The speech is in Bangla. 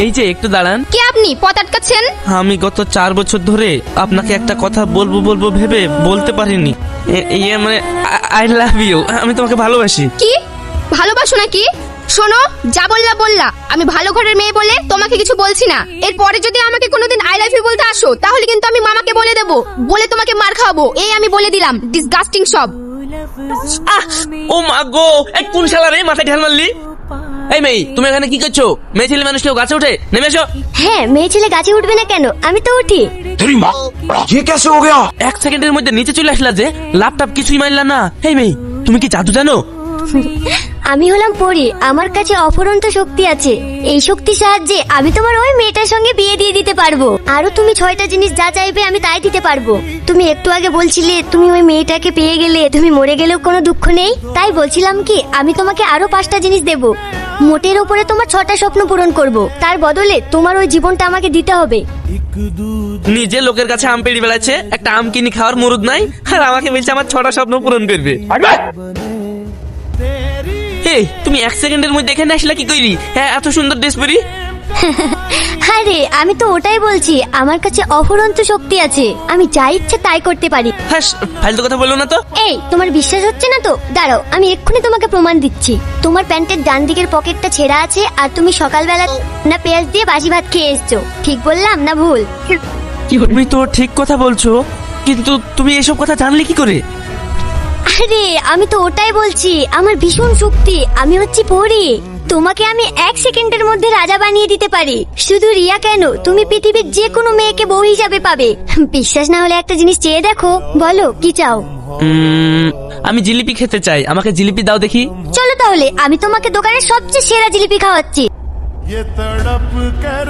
এই যে একটু দাঁড়ান। কে আপনি? পথ আটকাচ্ছেন? আমি গত 4 বছর ধরে আপনাকে একটা কথা বলবো ভেবে বলতে পারিনি। ইয়ে মানে আই লাভ ইউ, আমি তোমাকে ভালোবাসি। কি ভালোবাসো নাকি? শোনো, যা বললা। আমি ভালো ঘরের মেয়ে বলে তোমাকে কিছু বলছি না। এরপরে যদি আমাকে কোনোদিন আই লাভ ইউ বলতে আসো, তাহলে কিন্তু আমি মামাকে বলে দেবো, বলে তোমাকে মার খাওয়াবো। এই আমি বলে দিলাম, ডিসগাস্টিং সব। ও মা গো, এই কোন শালা রে মাথায় ঢাল মারলি? এই মেয়ে, তুমি এখানে কি করছো? মেয়ে ছেলে মানুষ কেউ গাছে উঠে? নেমে এসো। হ্যাঁ, মেয়ে ছেলে গাছে উঠবে না কেন? আমি তো উঠি। तेरी माँ ये कैसे हो गया? 1 সেকেন্ডের মধ্যে নিচে চলে আসলা যে, ল্যাপটপ কিছুই মারলা না। এই মেয়ে, তুমি কি জাদু জানো? আমি হলাম পরী, আমার কাছে অফুরন্ত শক্তি আছে। এই শক্তির সাহায্যে আমি তোমার ওই মেয়েটার সঙ্গে বিয়ে দিয়ে দিতে পারবো। আরো তুমি 6টা জিনিস যা চাইবে আমি তাই দিতে পারবো। তুমি একটু আগে বলছিলে তুমি ওই মেয়েটাকে পেয়ে গেলে তুমি মরে গেলেও কোনো দুঃখ নেই। তাই বলছিলাম কি, আমি তোমাকে আরো 5টা জিনিস দেব। মোটের উপরে তোমার 6টা স্বপ্ন পূরণ করব। তার বদলে তোমার ওই জীবনটা আমাকে দিতে হবে। নিজে লোকের কাছে আম পেড়ে বেড়াচ্ছে, একটা আম কিনে খাওয়ার মুরুদ নাই, আর আমাকে বলছে আমার 6টা স্বপ্ন পূরণ করবে। এই তুমি 1 সেকেন্ডের মধ্যে এখানে আসলা কি কইরি? হ্যাঁ, এত সুন্দর ড্রেস পরি। আরে আমি তো ওটাই বলছি, আমার কাছে অফুরন্ত শক্তি আছে। আমি যা ইচ্ছে তাই করতে পারি। হ্যাঁ, ফালতু কথা বললো না তো। এই, তোমার বিশ্বাস হচ্ছে না তো? দাঁড়াও, আমি এক্ষুনি তোমাকে প্রমাণ দিচ্ছি। তোমার প্যান্টের ডান দিকের পকেটটা ছেঁড়া আছে, আর তুমি সকালবেলা না পেঁয়াজ দিয়ে বাসি ভাত খেয়ে এসছো। ঠিক বললাম না ভুল? তুমি তো ঠিক কথা বলছো, কিন্তু তুমি এসব কথা জানলে কি করে? আরে আমি তো ওটাই বলছি, আমার ভীষণ শক্তি। আমি হচ্ছি পরী। তোমাকে আমি 1 সেকেন্ডের মধ্যে রাজা বানিয়ে দিতে পারি। শুধু রিয়া কেন, তুমি পৃথিবীর যে কোনো মেয়েকে বউ হিসাবে পাবে। বিশ্বাস না হলে একটা জিনিস চেয়ে দেখো। বলো কি চাও? আমি জিলিপি খেতে চাই, আমাকে জিলিপি দাও দেখি। চলো তাহলে, আমি তোমাকে দোকানের সবচেয়ে সেরা জিলিপি খাওয়াচ্ছি। ये तड़प कर